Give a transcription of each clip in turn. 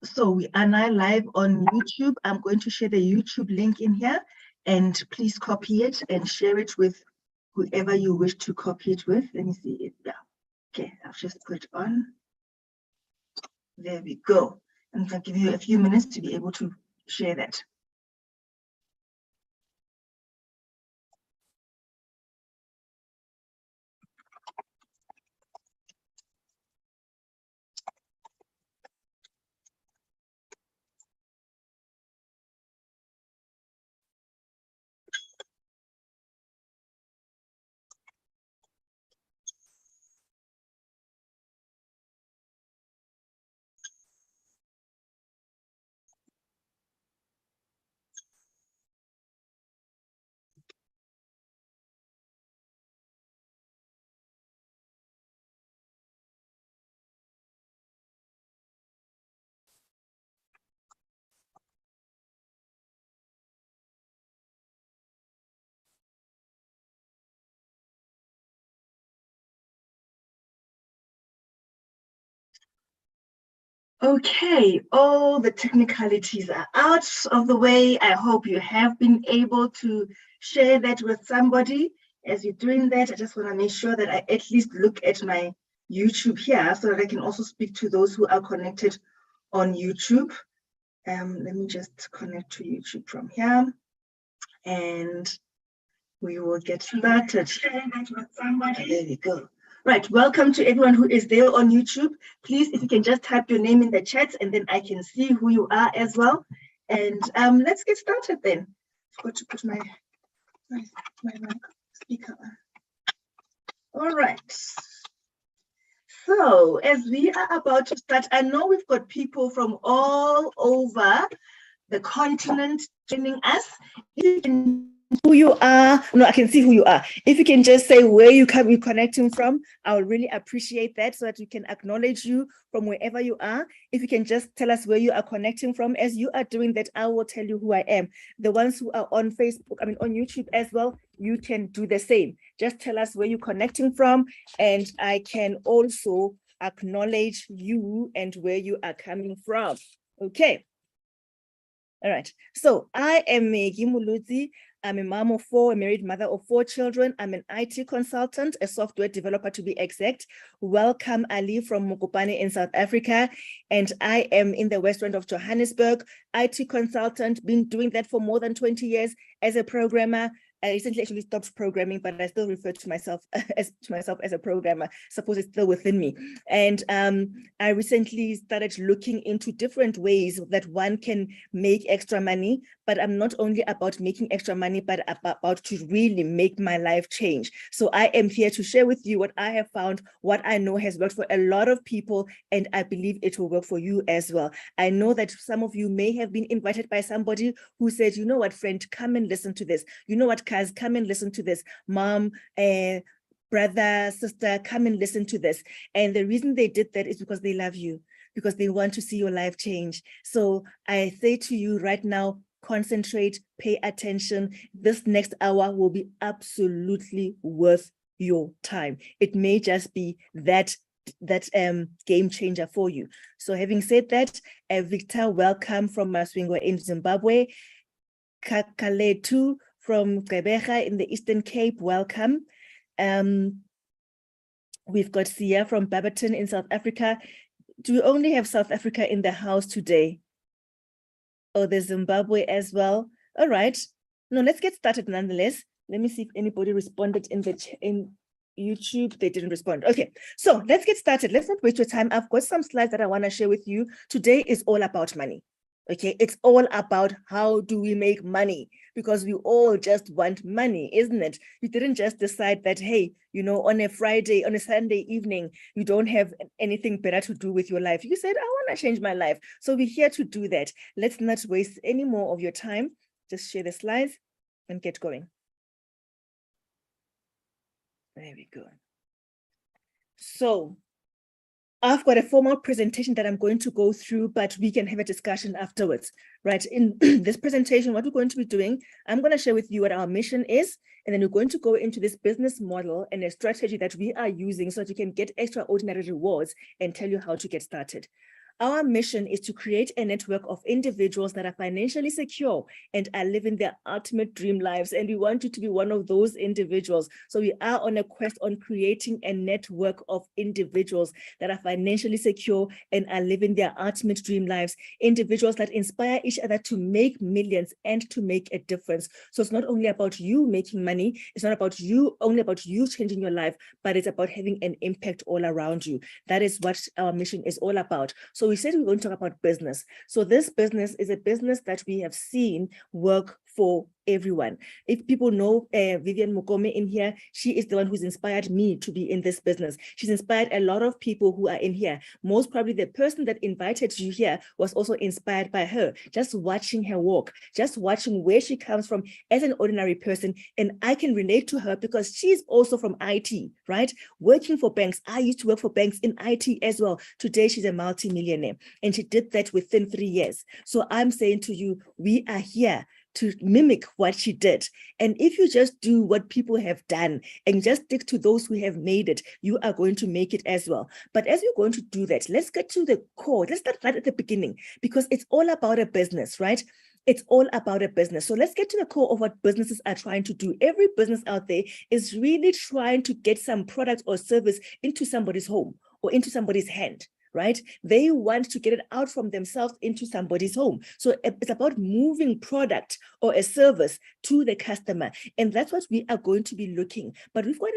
So we are now live on YouTube. I'm going to share the YouTube link in here, and please copy it and share it with whoever you wish to copy it with. Let me see it. Yeah. Okay, I'll just put it on. There we go. And I'll give you a few minutes to be able to share that. Okay, all the technicalities are out of the way. I hope you have been able to share that with somebody. As you're doing that, I just want to make sure that I at least look at my YouTube here so that I can also speak to those who are connected on YouTube. Let me just connect to YouTube from here, and we will get started. Share that with somebody. There we go. Right, welcome to everyone who is there on YouTube. Please, if you can just type your name in the chat and then I can see who you are as well. And let's get started then. I've got to put my speaker on. All right. So as we are about to start, I know we've got people from all over the continent joining us. You can who you are. No, I can see who you are. If you can just say where you're connecting from, I would really appreciate that so that we can acknowledge you from wherever you are. If you can just tell us where you are connecting from. As you are doing that, I will tell you who I am. The ones who are on Facebook, on YouTube as well, you can do the same. Just tell us where you're connecting from, and I can also acknowledge you and where you are coming from. Okay. All right. So I am Maggie Muluzi. I'm a mom of four, a married mother of four children. I'm an IT consultant, a software developer to be exact. Welcome, Ali from Mokopane in South Africa. And I am in the West Rand of Johannesburg, IT consultant, been doing that for more than 20 years as a programmer. I recently actually stopped programming, but I still refer to myself as a programmer. Suppose it's still within me. And I recently started looking into different ways that one can make extra money, but I'm not only about making extra money, but about to really make my life change. So I am here to share with you what I have found, what I know has worked for a lot of people, and I believe it will work for you as well. I know that some of you may have been invited by somebody who said, you know what, friend, come and listen to this. You know what, Kaz, come and listen to this. Mom, brother, sister, come and listen to this. And the reason they did that is because they love you, because they want to see your life change. So I say to you right now, concentrate, pay attention. This next hour will be absolutely worth your time. It may just be that game changer for you. So having said that, Victor, welcome from Maswingo in Zimbabwe. Kakaletu from Gqeberha in the Eastern Cape, welcome. We've got Sia from Barberton in South Africa. Do we only have South Africa in the house today? Oh, there's Zimbabwe as well. All right. No, let's get started nonetheless. Let me see if anybody responded in YouTube. They didn't respond. Okay, so let's get started. Let's not waste your time. I've got some slides that I want to share with you. Today is all about money. Okay, it's all about how do we make money, because we all just want money, isn't it? You didn't just decide that, hey, you know, on a Friday, on a Sunday evening, you don't have anything better to do with your life. You said, I want to change my life. So we're here to do that. Let's not waste any more of your time. Just share the slides and get going. There we go. So I've got a formal presentation that I'm going to go through, but we can have a discussion afterwards, right? In this presentation, what we're going to be doing, I'm going to share with you what our mission is, and then we're going to go into this business model and a strategy that we are using so that you can get extraordinary rewards and tell you how to get started. Our mission is to create a network of individuals that are financially secure and are living their ultimate dream lives. And we want you to be one of those individuals. So we are on a quest on creating a network of individuals that are financially secure and are living their ultimate dream lives. Individuals that inspire each other to make millions and to make a difference. So it's not only about you making money, it's not about you, only about you changing your life, but it's about having an impact all around you. That is what our mission is all about. So we said we're going to talk about business. So this business is a business that we have seen work for everyone. If people know Vivian Mukome in here, she is the one who's inspired me to be in this business. She's inspired a lot of people who are in here. Most probably the person that invited you here was also inspired by her. Just watching her walk, just watching where she comes from as an ordinary person. And I can relate to her because she's also from IT, right? Working for banks. I used to work for banks in IT as well. Today, she's a multi-millionaire and she did that within 3 years. So I'm saying to you, we are here to mimic what she did. And if you just do what people have done and just stick to those who have made it, you are going to make it as well. But as you're going to do that, let's get to the core. Let's start right at the beginning because it's all about a business, right? It's all about a business. So let's get to the core of what businesses are trying to do. Every business out there is really trying to get some product or service into somebody's home or into somebody's hand. Right? They want to get it out from themselves into somebody's home. So it's about moving product or a service to the customer. And that's what we are going to be looking. But we've got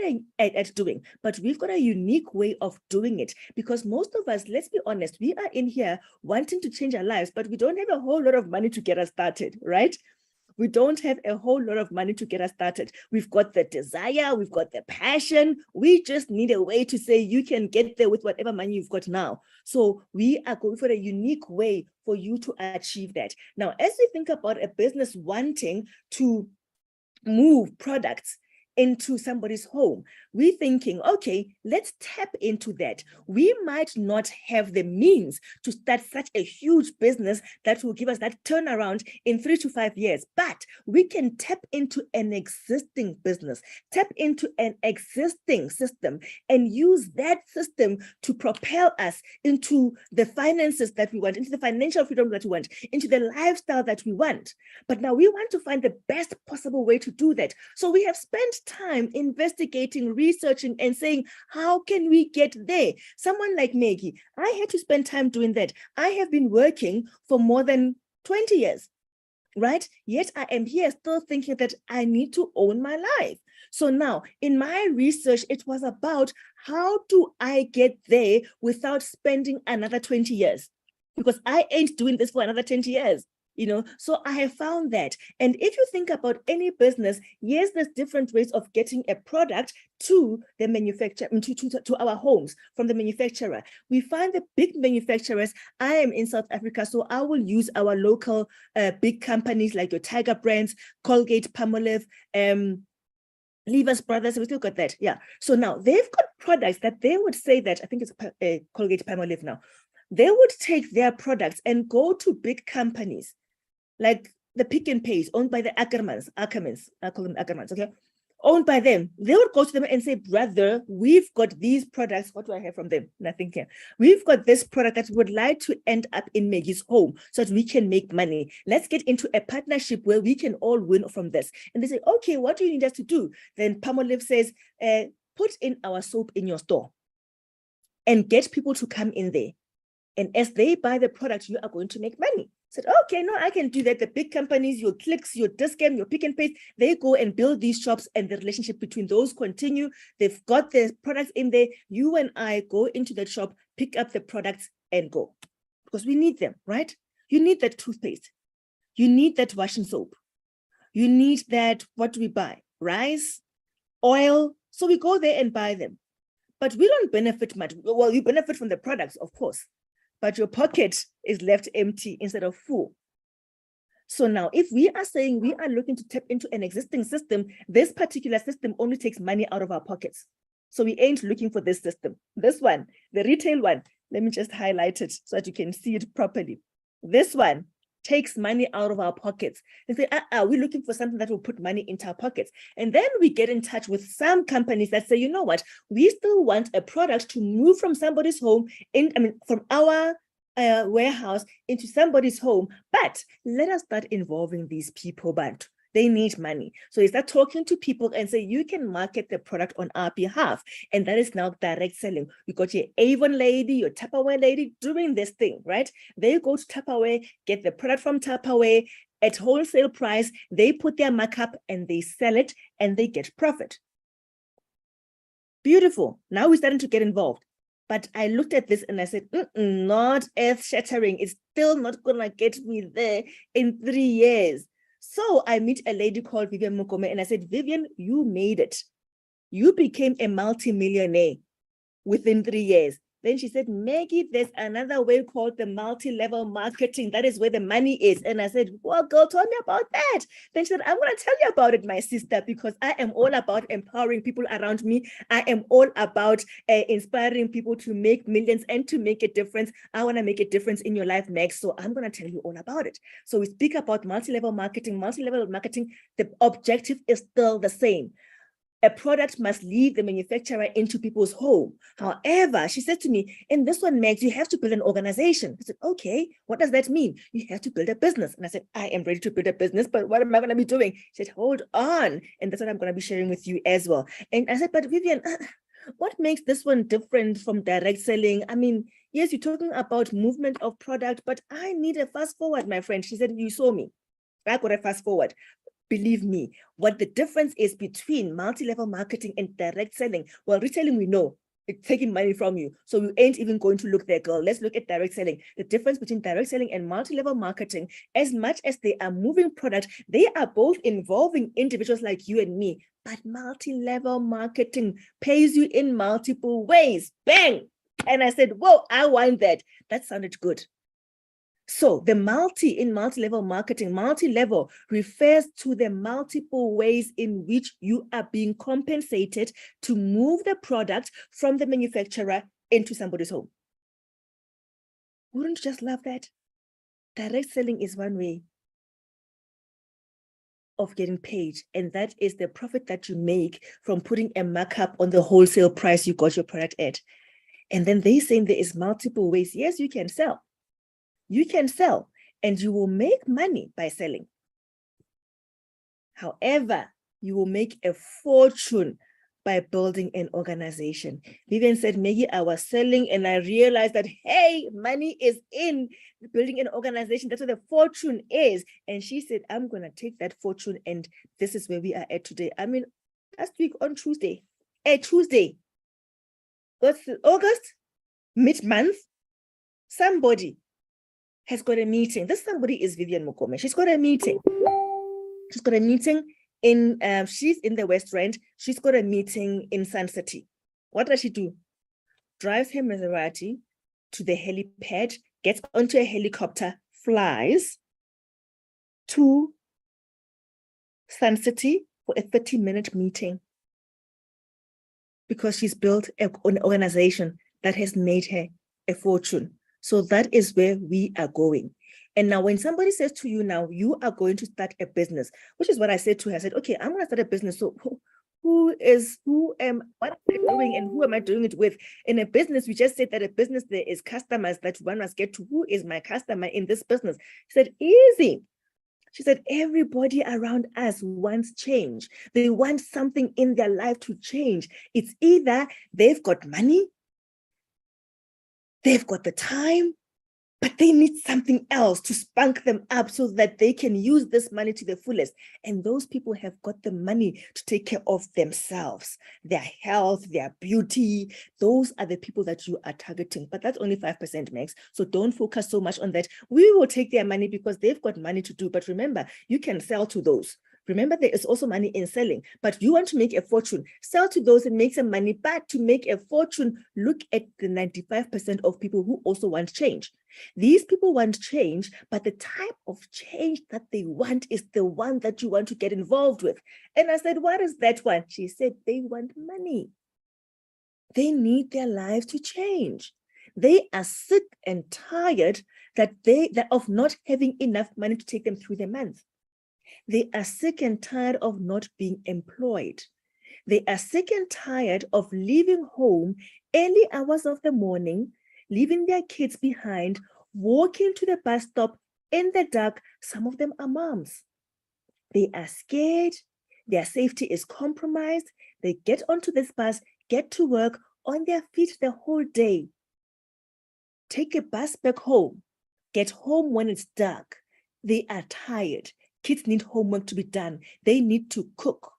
we've got a unique way of doing it because most of us, let's be honest, we are in here wanting to change our lives, but we don't have a whole lot of money to get us started, right? We don't have a whole lot of money to get us started. We've got the desire, we've got the passion. We just need a way to say you can get there with whatever money you've got now. So we are going for a unique way for you to achieve that. Now, as we think about a business wanting to move products into somebody's home, we're thinking, okay, let's tap into that. We might not have the means to start such a huge business that will give us that turnaround in 3 to 5 years, but we can tap into an existing business, tap into an existing system and use that system to propel us into the finances that we want, into the financial freedom that we want, into the lifestyle that we want. But now we want to find the best possible way to do that. So we have spent time investigating, researching, and saying, how can we get there? Someone like Maggie, I had to spend time doing that. I have been working for more than 20 years, right? Yet I am here still thinking that I need to own my life. So now in my research, it was about how do I get there without spending another 20 years? Because I ain't doing this for another 20 years. So I have found that. And if you think about any business, yes, there's different ways of getting a product to the manufacturer, to our homes from the manufacturer. We find the big manufacturers. I am in South Africa, so I will use our local big companies like your Tiger Brands, Colgate, Palmolive, Lever's Brothers. We still got that. Yeah. So now they've got products that they would say that, I think it's Colgate Palmolive now. They would take their products and go to big companies like the Pick and Pays, owned by the Ackermans, I call them Ackermans, okay? Owned by them. They would go to them and say, brother, we've got these products. What do I have from them? Nothing here. We've got this product that we would like to end up in Maggie's home so that we can make money. Let's get into a partnership where we can all win from this. And they say, okay, what do you need us to do? Then Palmolive says, put in our soap in your store and get people to come in there. And as they buy the product, you are going to make money. Said, okay, no, I can do that. The big companies, your Clicks, your Discam, your Pick and Pay, they go and build these shops and the relationship between those continue. They've got the products in there. You and I go into that shop, pick up the products and go. Because we need them, right? You need that toothpaste. You need that washing soap. You need that, what do we buy? Rice, oil. So we go there and buy them. But we don't benefit much. Well, you benefit from the products, of course. But your pocket is left empty instead of full. So now, if we are saying we are looking to tap into an existing system, this particular system only takes money out of our pockets. So we ain't looking for this system. This one, the retail one, let me just highlight it so that you can see it properly. This one takes money out of our pockets. They say, we're looking for something that will put money into our pockets. And then we get in touch with some companies that say, you know what, we still want a product to move from somebody's home, from our warehouse into somebody's home, but let us start involving these people, but they need money. So you start talking to people and say, you can market the product on our behalf. And that is now direct selling. You got your Avon lady, your Tupperware lady doing this thing, right? They go to Tupperware, get the product from Tupperware at wholesale price. They put their markup and they sell it and they get profit. Beautiful. Now we're starting to get involved. But I looked at this and I said, not earth-shattering. It's still not going to get me there in 3 years. So I meet a lady called Vivian Mukome and I said, Vivian, you made it. You became a multi-millionaire within 3 years. Then she said, Maggie, there's another way called the multi-level marketing. That is where the money is. And I said, well, girl, tell me about that. Then she said, I'm going to tell you about it, my sister, because I am all about empowering people around me. I am all about inspiring people to make millions and to make a difference. I want to make a difference in your life, Meg. So I'm going to tell you all about it. So we speak about multi-level marketing. Multi-level marketing, the objective is still the same. A product must leave the manufacturer into people's home. However, she said to me, in this one, Meg, you have to build an organization. I said, okay, what does that mean? You have to build a business. And I said, I am ready to build a business, but what am I going to be doing? She said, hold on. And that's what I'm going to be sharing with you as well. And I said, but Vivian, what makes this one different from direct selling? I mean, yes, you're talking about movement of product, but I need a fast forward, my friend. She said, you saw me. I got a fast forward. Believe me, what the difference is between multi-level marketing and direct selling. Well, retailing, we know it's taking money from you. So you ain't even going to look there, girl. Let's look at direct selling. The difference between direct selling and multi-level marketing, as much as they are moving product, they are both involving individuals like you and me. But multi-level marketing pays you in multiple ways. Bang! And I said, whoa, I want that. That sounded good. So the multi-level marketing, multi-level refers to the multiple ways in which you are being compensated to move the product from the manufacturer into somebody's home. Wouldn't you just love that? Direct selling is one way of getting paid, and that is the profit that you make from putting a markup on the wholesale price you got your product at. And then they saying there is multiple ways. Yes, you can sell. You can sell and you will make money by selling. However, you will make a fortune by building an organization. Vivian said, Maggie, I was selling and I realized that, hey, money is in building an organization. That's where the fortune is. And she said, I'm going to take that fortune and this is where we are at today. I mean, last week on Tuesday, August, mid-month, somebody has got a meeting. This somebody is Vivian Mukome. She's got a meeting. She's got a meeting in, she's in the West Rand. She's got a meeting in Sun City. What does she do? Drives her Maserati to the helipad, gets onto a helicopter, flies to Sun City for a 30-minute meeting because she's built an organization that has made her a fortune. So that is where we are going. And now when somebody says to you, now you are going to start a business, which is what I said to her. I said, okay, I'm going to start a business. So what am I doing and who am I doing it with? In a business, we just said that a business, there is customers that one must get to. Who is my customer in this business? She said, easy. She said, everybody around us wants change. They want something in their life to change. It's either they've got money, they've got the time, but they need something else to spunk them up so that they can use this money to the fullest. And those people have got the money to take care of themselves, their health, their beauty. Those are the people that you are targeting. But that's only 5%, Max. So don't focus so much on that. We will take their money because they've got money to do. But remember, you can sell to those. Remember, there is also money in selling, but you want to make a fortune. Sell to those and make some money. But to make a fortune, look at the 95% of people who also want change. These people want change, but the type of change that they want is the one that you want to get involved with. And I said, what is that one? She said, they want money. They need their lives to change. They are sick and tired of not having enough money to take them through the month. They are sick and tired of not being employed. They are sick and tired of leaving home early hours of the morning, leaving their kids behind, walking to the bus stop in the dark. Some of them are moms. They are scared. Their safety is compromised. They get onto this bus, get to work on their feet the whole day. Take a bus back home. Get home when it's dark. They are tired. Kids need homework to be done. They need to cook.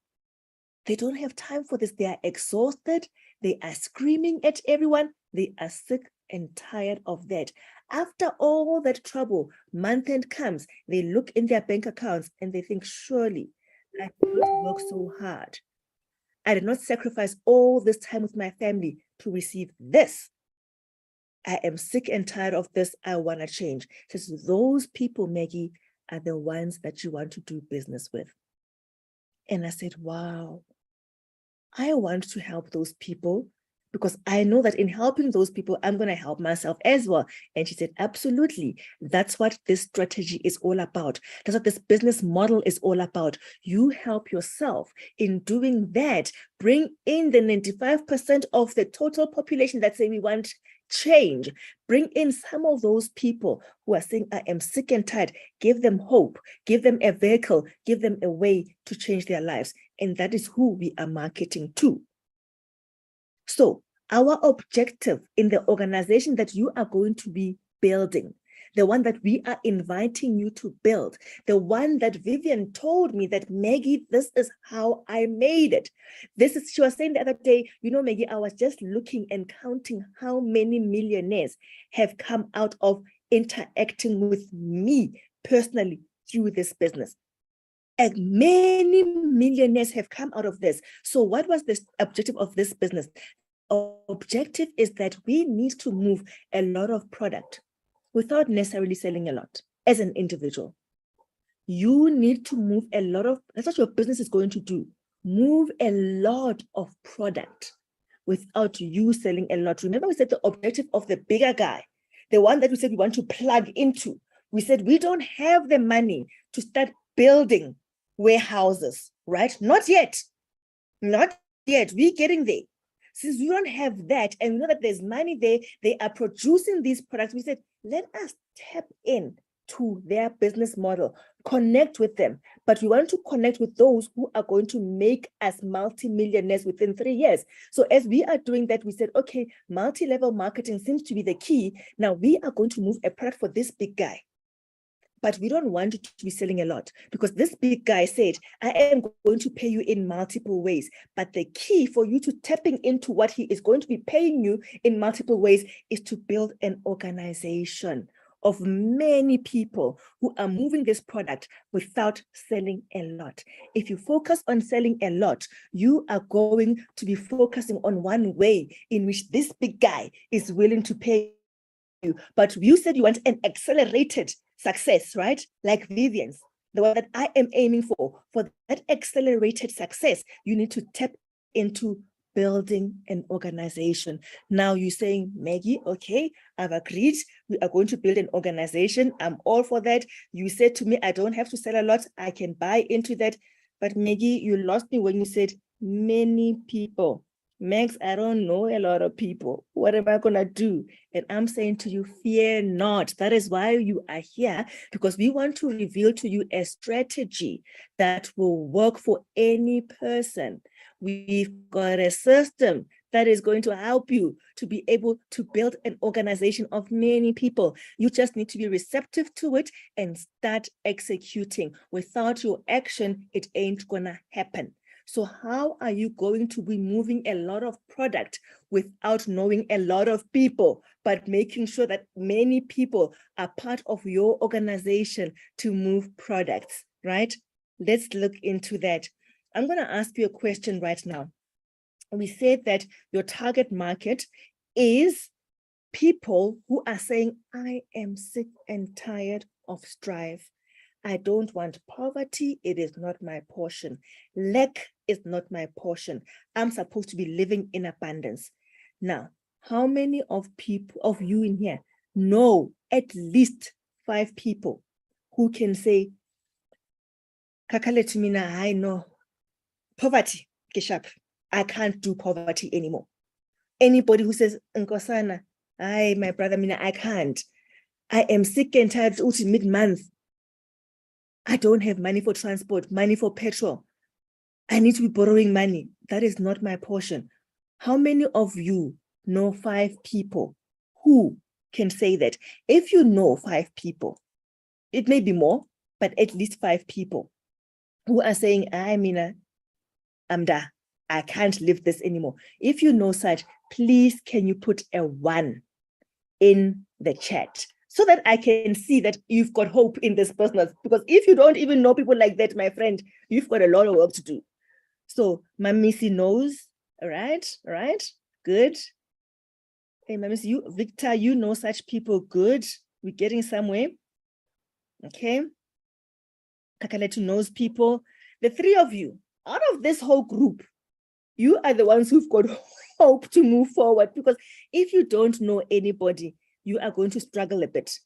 They don't have time for this. They are exhausted. They are screaming at everyone. They are sick and tired of that. After all that trouble, month end comes, they look in their bank accounts and they think, surely I did not work so hard. I did not sacrifice all this time with my family to receive this. I am sick and tired of this. I want to change. So those people, Maggie, are the ones that you want to do business with. And I said, wow, I want to help those people because I know that in helping those people, I'm going to help myself as well. And she said, absolutely. That's what this strategy is all about. That's what this business model is all about. You help yourself. In doing that, bring in the 95% of the total population that say we want change. Bring in some of those people who are saying, I am sick and tired. Give them hope. Give them a vehicle. Give them a way to change their lives. And that is who we are marketing to. So our objective in the organization that you are going to be building, the one that we are inviting you to build, the one that Vivian told me that, Maggie, this is how I made it. She was saying the other day, you know, Maggie, I was just looking and counting how many millionaires have come out of interacting with me personally through this business. And many millionaires have come out of this. So what was the objective of this business? Objective is that we need to move a lot of product without necessarily selling a lot as an individual. You need to move a lot of, that's what your business is going to do. Move a lot of product without you selling a lot. Remember, we said the objective of the bigger guy, the one that we said we want to plug into. We said we don't have the money to start building warehouses, right? Not yet. Not yet. We're getting there. Since we don't have that and we know that there's money there, they are producing these products. We said, let us tap in to their business model, connect with them. But we want to connect with those who are going to make us multi-millionaires within 3 years. So as we are doing that, we said, okay, multi-level marketing seems to be the key. Now we are going to move a product for this big guy. But we don't want it to be selling a lot because this big guy said, I am going to pay you in multiple ways. But the key for you to tapping into what he is going to be paying you in multiple ways is to build an organization of many people who are moving this product without selling a lot. If you focus on selling a lot, you are going to be focusing on one way in which this big guy is willing to pay you. But you said you want an accelerated success, right? Like Vivian's, the one that I am aiming for. For that accelerated success, you need to tap into building an organization. Now you're saying, Maggie, okay, I've agreed. We are going to build an organization. I'm all for that. You said to me, I don't have to sell a lot. I can buy into that. But Maggie, you lost me when you said many people. Max, I don't know a lot of people. What am I going to do? And I'm saying to you, fear not. That is why you are here, because we want to reveal to you a strategy that will work for any person. We've got a system that is going to help you to be able to build an organization of many people. You just need to be receptive to it and start executing. Without your action, it ain't going to happen. So how are you going to be moving a lot of product without knowing a lot of people, but making sure that many people are part of your organization to move products, right? Let's look into that. I'm going to ask you a question right now. We said that your target market is people who are saying, I am sick and tired of strife. I don't want poverty. It is not my portion. Lack is not my portion. I'm supposed to be living in abundance. Now, how many of you in here know at least 5 people who can say, Kakaletumina, I know poverty, Keshap. I can't do poverty anymore. Anybody who says, Nkosana, my brother, Mina, I can't. I am sick and tired mid-month. I don't have money for transport, money for petrol. I need to be borrowing money. That is not my portion. How many of you know 5 people who can say that? If you know 5 people, it may be more, but at least 5 people who are saying, I'm done. I can't live this anymore. If you know such, please can you put a 1 in the chat so that I can see that you've got hope in this business? Because if you don't even know people like that, my friend, you've got a lot of work to do. So Mamisi knows. All right, good. Hey, Mamisi, you, Victor, you know such people. Good. We're getting somewhere. Okay. Kakaletu knows people. The 3 of you, out of this whole group, you are the ones who've got hope to move forward, because if you don't know anybody, you are going to struggle a bit,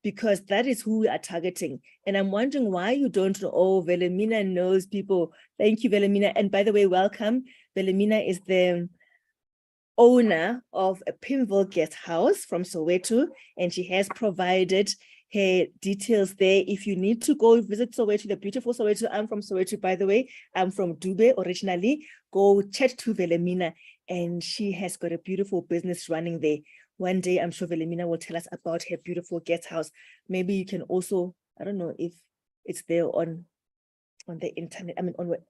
because that is who we are targeting. And I'm wondering why you don't know. Oh, Velemina knows people. Thank you, Velemina. And by the way, welcome. Velemina is the owner of a Pimville guest house from Soweto, and she has provided her details there. If you need to go visit Soweto, the beautiful Soweto. I'm from Soweto, by the way. I'm from Dube originally. Go chat to Velemina, and she has got a beautiful business running there. One day, I'm sure Velemina will tell us about her beautiful guest house. Maybe you can also, I don't know if it's there on the internet,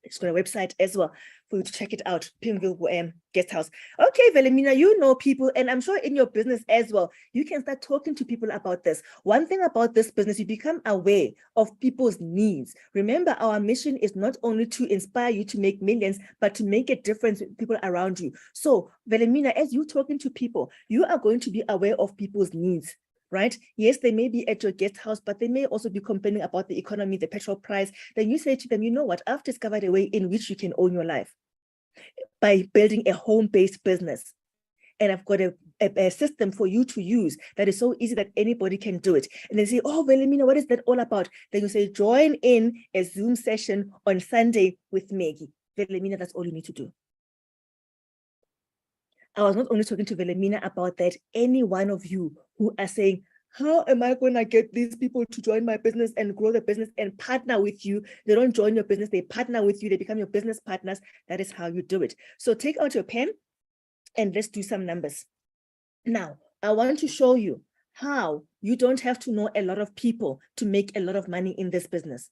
it's got a website as well for you to check it out, Pimville guest house. Okay, Velemina, you know people, and I'm sure in your business as well, you can start talking to people about this. One thing about this business, you become aware of people's needs. Remember, our mission is not only to inspire you to make millions, but to make a difference with people around you. So, Velemina, as you're talking to people, you are going to be aware of people's needs. Right? Yes, they may be at your guest house, but they may also be complaining about the economy, the petrol price. Then you say to them, you know what? I've discovered a way in which you can own your life by building a home-based business. And I've got a system for you to use that is so easy that anybody can do it. And they say, oh, Velemina, what is that all about? Then you say, join in a Zoom session on Sunday with Maggie. Velemina, that's all you need to do. I was not only talking to Velemina about that, any one of you who are saying, how am I going to get these people to join my business and grow the business and partner with you? They don't join your business, they partner with you, they become your business partners. That is how you do it. So take out your pen and let's do some numbers. Now, I want to show you how you don't have to know a lot of people to make a lot of money in this business.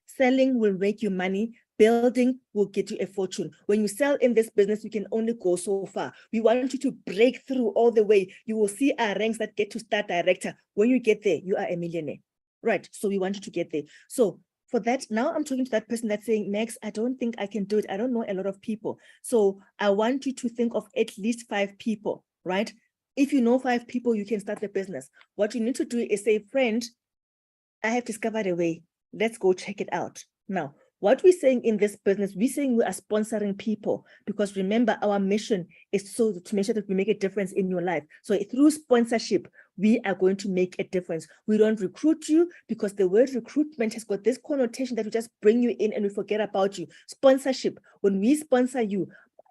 Selling will make you money. Building will get you a fortune. When you sell in this business, you can only go so far. We want you to break through all the way. You will see our ranks that get to start director. When you get there, you are a millionaire. Right? So we want you to get there. So for that, now I'm talking to that person that's saying, Max, I don't think I can do it. I don't know a lot of people. So I want you to think of at least 5 people, right? If you know 5 people, you can start the business. What you need to do is say, friend, I have discovered a way. Let's go check it out. Now, what we're saying in this business, we're saying we are sponsoring people, because remember, our mission is so to make sure that we make a difference in your life. So through sponsorship, we are going to make a difference. We don't recruit you, because the word recruitment has got this connotation that we just bring you in and we forget about you. Sponsorship, when we sponsor you,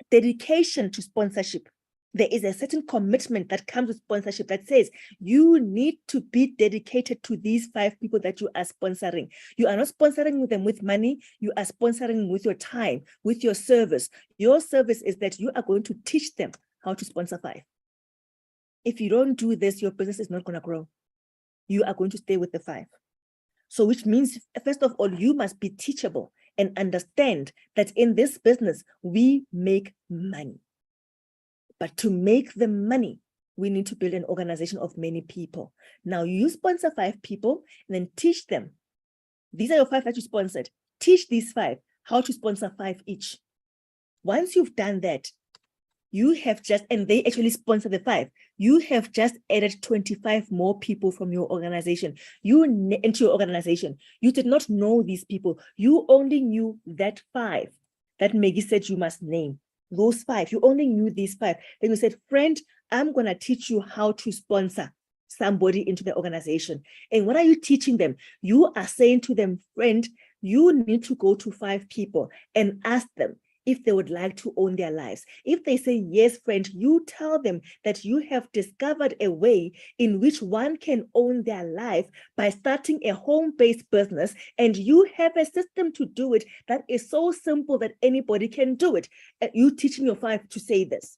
dedication to sponsorship. There is a certain commitment that comes with sponsorship that says you need to be dedicated to these 5 people that you are sponsoring. You are not sponsoring them with money. You are sponsoring them with your time, with your service. Your service is that you are going to teach them how to sponsor 5. If you don't do this, your business is not going to grow. You are going to stay with the 5. So which means, first of all, you must be teachable and understand that in this business, we make money. But to make the money, we need to build an organization of many people. Now, you sponsor 5 people and then teach them. These are your 5 that you sponsored. Teach these 5 how to sponsor 5 each. Once you've done that, you have just, and they actually sponsor the 5, you have just added 25 more people from your organization. Into your organization. You did not know these people. You only knew that 5 that Maggie said you must name. Those 5, you only knew these 5. Then you said, friend, I'm going to teach you how to sponsor somebody into the organization. And what are you teaching them? You are saying to them, friend, you need to go to 5 people and ask them, if they would like to own their lives. If they say, yes, friend, you tell them that you have discovered a way in which one can own their life by starting a home-based business, and you have a system to do it that is so simple that anybody can do it. You teaching your 5 to say this.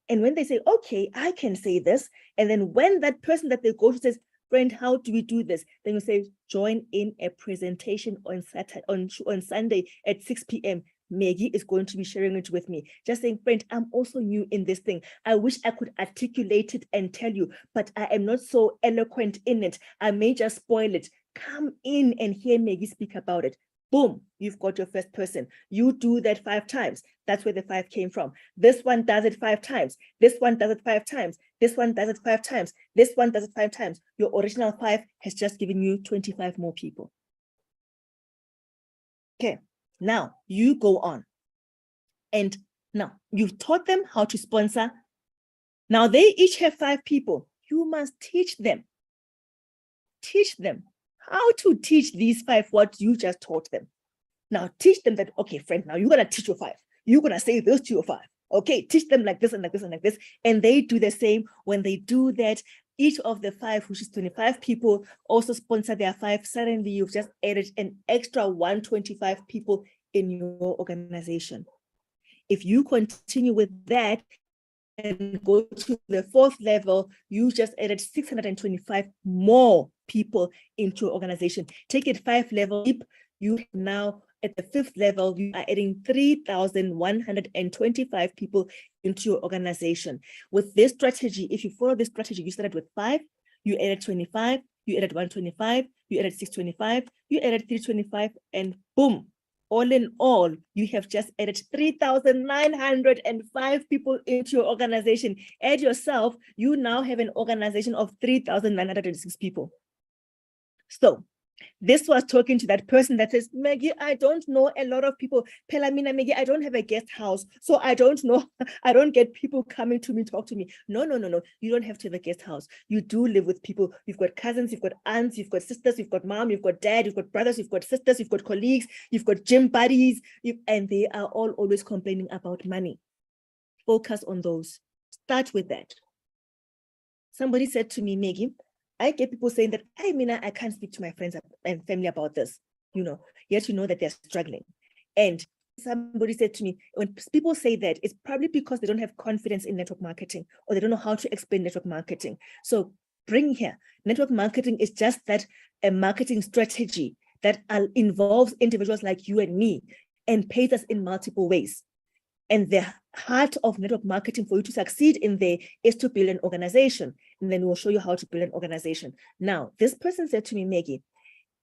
And when they say, okay, I can say this, and then when that person that they go to says, friend, how do we do this? Then you say, join in a presentation on Saturday, on Sunday at 6 p.m. Maggie is going to be sharing it with me. Just saying, friend, I'm also new in this thing. I wish I could articulate it and tell you, but I am not so eloquent in it. I may just spoil it. Come in and hear Maggie speak about it. Boom, you've got your first person. You do that 5 times. That's where the 5 came from. This one does it 5 times. This one does it 5 times. This one does it 5 times. This one does it 5 times. Your original 5 has just given you 25 more people. Okay, now you go on. And now you've taught them how to sponsor. Now they each have 5 people. You must teach them. Teach them how to teach these 5 what you just taught them. Now teach them that, okay, friend, now you're going to teach your 5. You're going to say this to your 5. Okay, teach them like this and like this and like this. And they do the same. When they do that, each of the 5, which is 25 people, also sponsor their 5. Suddenly you've just added an extra 125 people in your organization. If you continue with that and go to the 4th level, you just added 625 more people into your organization. Take it 5 level, you now at the 5th level, you are adding 3,125 people into your organization. With this strategy, if you follow this strategy, you started with 5, you added 25, you added 125, you added 625, you added 325, and boom. All in all, you have just added 3,905 people into your organization. Add yourself, you now have an organization of 3,906 people. So this was talking to that person that says, Maggie, I don't know a lot of people. Pelamina, Maggie, I don't have a guest house, so I don't know. I don't get people coming to me, talk to me. No. You don't have to have a guest house. You do live with people. You've got cousins, you've got aunts, you've got sisters, you've got mom, you've got dad, you've got brothers, you've got sisters, you've got colleagues, you've got gym buddies, and they are all always complaining about money. Focus on those. Start with that. Somebody said to me, Maggie, I get people saying that, I mean, I can't speak to my friends and family about this, yet you know that they're struggling. And somebody said to me, when people say that, it's probably because they don't have confidence in network marketing, or they don't know how to explain network marketing. So bring here, network marketing is just that a marketing strategy that involves individuals like you and me and pays us in multiple ways. And the heart of network marketing for you to succeed in there is to build an organization. And then we'll show you how to build an organization. Now, this person said to me, Maggie,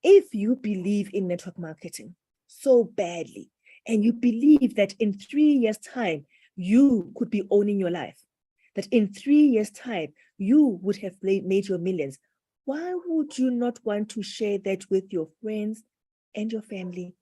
if you believe in network marketing so badly, and you believe that in 3 years' time, you could be owning your life, that in 3 years' time, you would have made your millions, why would you not want to share that with your friends and your family?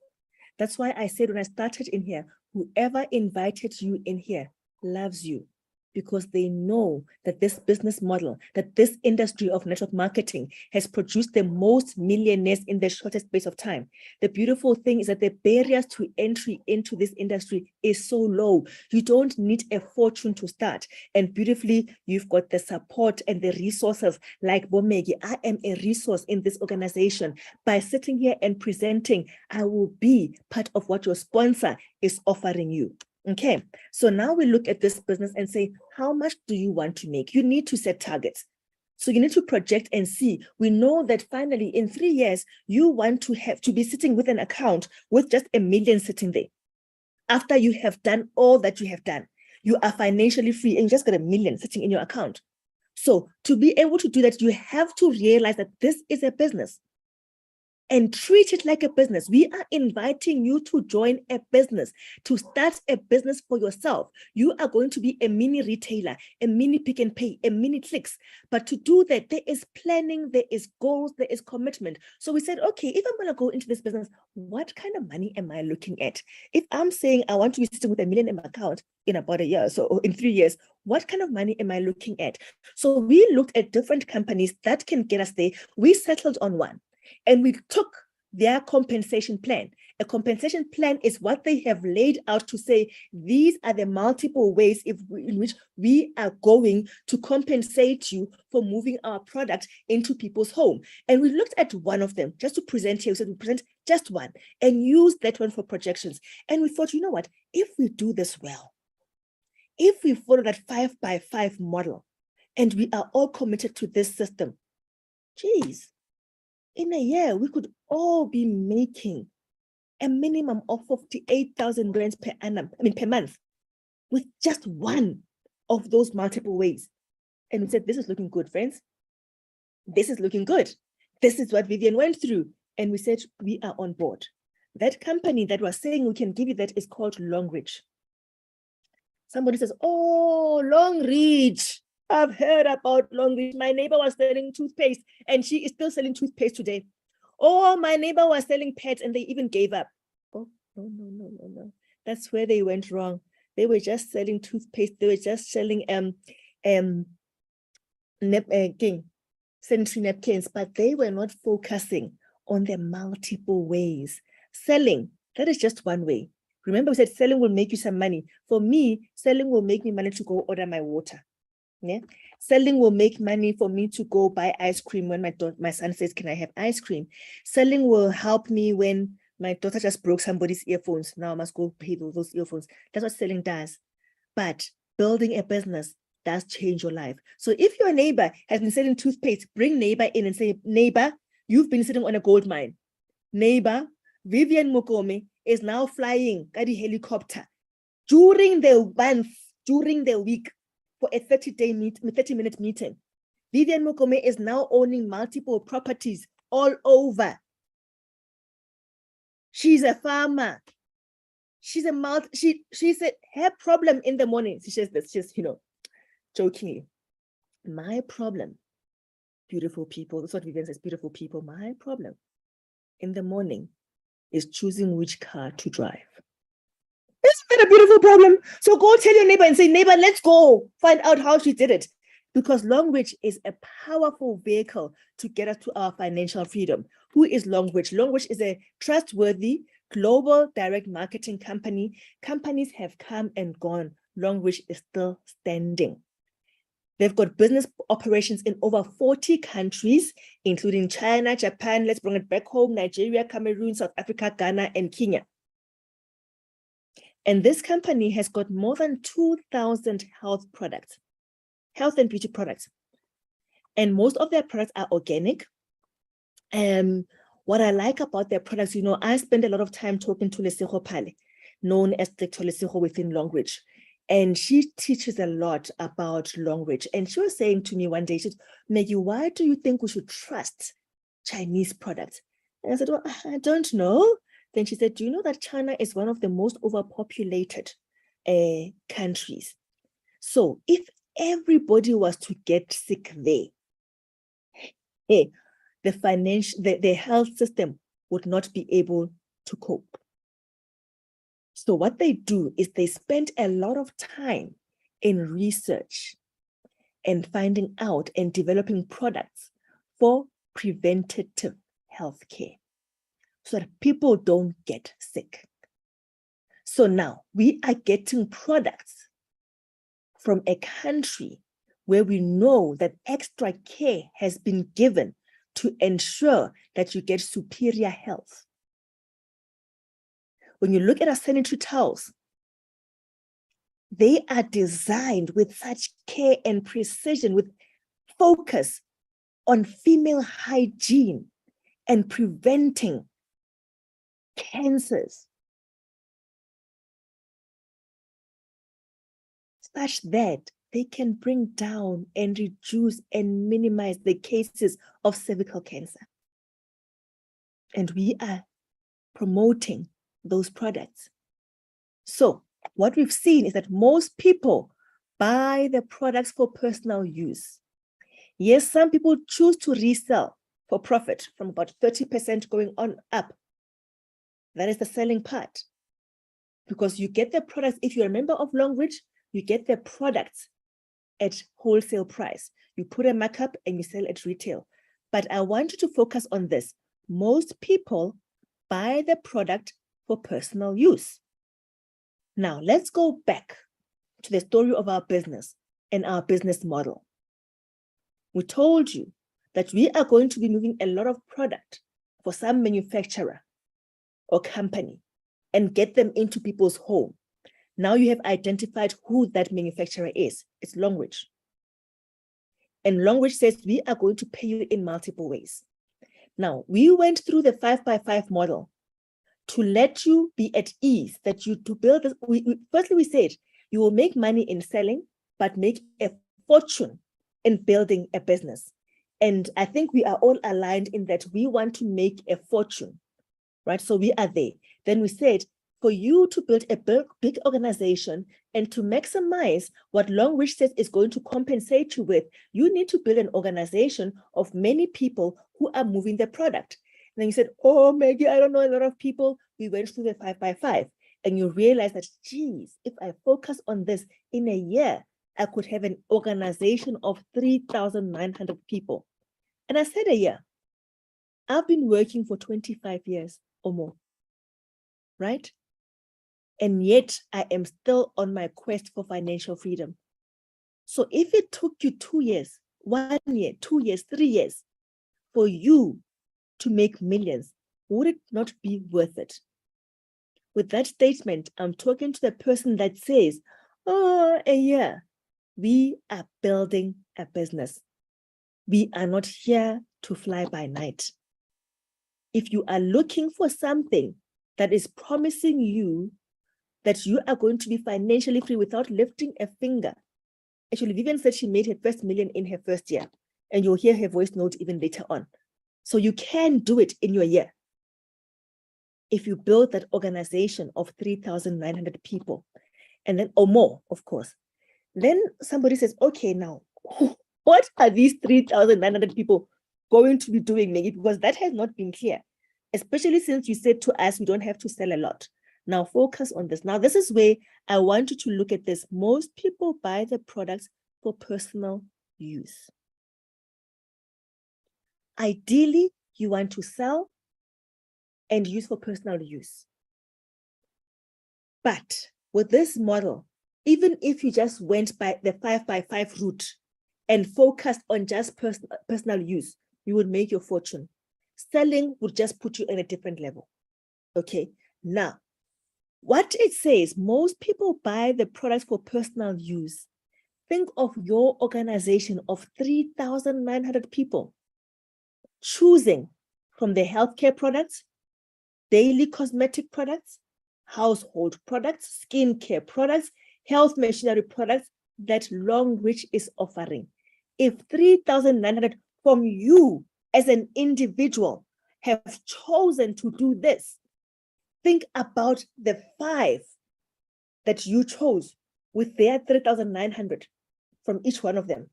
That's why I said when I started in here, whoever invited you in here loves you, because they know that this business model, that this industry of network marketing has produced the most millionaires in the shortest space of time. The beautiful thing is that the barriers to entry into this industry is so low. You don't need a fortune to start. And beautifully, you've got the support and the resources like Bomegi. I am a resource in this organization. By sitting here and presenting, I will be part of what your sponsor is offering you. Okay, so now we look at this business and say, how much do you want to make? You need to set targets. So you need to project and see. We know that finally in 3 years, you want to have to be sitting with an account with just $1 million sitting there. After you have done all that you have done, you are financially free and you just got $1 million sitting in your account. So to be able to do that, you have to realize that this is a business. And treat it like a business. We are inviting you to join a business, to start a business for yourself. You are going to be a mini retailer, a mini Pick and Pay, a mini Clicks. But to do that, there is planning, there is goals, there is commitment. So we said, okay, if I'm going to go into this business, what kind of money am I looking at? If I'm saying I want to be sitting with $1 million in my account in about a year, so in 3 years, what kind of money am I looking at? So we looked at different companies that can get us there. We settled on one. And we took their compensation plan. A compensation plan is what they have laid out to say, these are the multiple ways in which we are going to compensate you for moving our product into people's home. And we looked at one of them just to present here. So we present just one and use that one for projections. And we thought, you know what, if we do this well, if we follow that 5x5 model and we are all committed to this system, geez, in a year, we could all be making a minimum of 58,000 rands per annum, per month, with just one of those multiple ways. And we said, this is looking good, friends. This is looking good. This is what Vivian went through. And we said, we are on board. That company that was saying we can give you that is called Longreach. Somebody says, oh, Longreach. I've heard about Longreach. My neighbor was selling toothpaste and she is still selling toothpaste today. Oh, my neighbor was selling pets and they even gave up. Oh, no. That's where they went wrong. They were just selling toothpaste. They were just selling sanitary napkins, but they were not focusing on the multiple ways. Selling, that is just one way. Remember, we said selling will make you some money. For me, selling will make me money to go order my water. Yeah, selling will make money for me to go buy ice cream when my son says, can I have ice cream? Selling will help me when my daughter just broke somebody's earphones. Now I must go pay those earphones. That's what selling does. But building a business does change your life. So if your neighbor has been selling toothpaste, bring neighbor in and say, neighbor, you've been sitting on a gold mine. Neighbor, Vivian Mokome is now flying at the helicopter during the month, during the week, for a 30-minute meeting. Vivian Mokome is now owning multiple properties all over. She's a farmer. She said her problem in the morning, she says this, just, jokingly, my problem, beautiful people, that's what Vivian says, beautiful people, my problem in the morning is choosing which car to drive. Isn't that a beautiful problem? So go tell your neighbor and say, neighbor, let's go find out how she did it. Because Longreach is a powerful vehicle to get us to our financial freedom. Who is Longreach? Longreach is a trustworthy global direct marketing company. Companies have come and gone. Longreach is still standing. They've got business operations in over 40 countries, including China, Japan, let's bring it back home, Nigeria, Cameroon, South Africa, Ghana, and Kenya. And this company has got more than 2,000 health and beauty products. And most of their products are organic. What I like about their products, I spend a lot of time talking to Lesego Pale, known as Dr. Lesego within Longreach. And she teaches a lot about Longreach. And she was saying to me one day, she said, Maggie, why do you think we should trust Chinese products? And I said, well, I don't know. Then she said, do you know that China is one of the most overpopulated countries? So if everybody was to get sick there, the health system would not be able to cope. So what they do is they spend a lot of time in research and finding out and developing products for preventative healthcare, so that people don't get sick. So now we are getting products from a country where we know that extra care has been given to ensure that you get superior health. When you look at our sanitary towels, they are designed with such care and precision, with focus on female hygiene and preventing cancers, such that they can bring down and reduce and minimize the cases of cervical cancer. And we are promoting those products. So what we've seen is that most people buy the products for personal use. Yes, some people choose to resell for profit from about 30% going on up. That is the selling part. Because you get the products, if you're a member of Longreach, you get the products at wholesale price. You put a markup and you sell at retail. But I want you to focus on this. Most people buy the product for personal use. Now, let's go back to the story of our business and our business model. We told you that we are going to be moving a lot of product for some manufacturer or company and get them into people's home. Now you have identified who that manufacturer is. It's Longreach. And Longreach says we are going to pay you in multiple ways. Now, we went through the 5x5 model to let you be at ease, that you to build this. Firstly, we said you will make money in selling, but make a fortune in building a business. And I think we are all aligned in that we want to make a fortune, right? So we are there. Then we said, for you to build a big organization and to maximize what Longreach says is going to compensate you with, you need to build an organization of many people who are moving the product. And then you said, oh, Maggie, I don't know a lot of people. We went through the 5x5 and you realize that, geez, if I focus on this in a year, I could have an organization of 3,900 people. And I said a year. I've been working for 25 years or more, right? And yet I am still on my quest for financial freedom. So if it took you 2 years, 1 year, 2 years, 3 years for you to make millions, would it not be worth it? With that statement, I'm talking to the person that says, oh, a year. We are building a business. We are not here to fly by night. If you are looking for something that is promising you that you are going to be financially free without lifting a finger. Actually, Vivian said she made her first million in her first year, and you'll hear her voice note even later on. So you can do it in your year. If you build that organization of 3,900 people, and then, or more, of course, then somebody says, okay, now, what are these 3,900 people going to be doing, Maggie? Because that has not been clear, especially since you said to us, we don't have to sell a lot. Now focus on this. Now, this is where I want you to look at this. Most people buy the products for personal use. Ideally, you want to sell and use for personal use. But with this model, even if you just went by the 5x5 route and focused on just personal use, you would make your fortune. Selling would just put you in a different level. Okay, now, what it says, most people buy the products for personal use. Think of your organization of 3,900 people choosing from the healthcare products, daily cosmetic products, household products, skincare products, health machinery products that Longreach is offering. If 3,900 from you as an individual have chosen to do this, think about the 5 that you chose with their 3,900 from each one of them.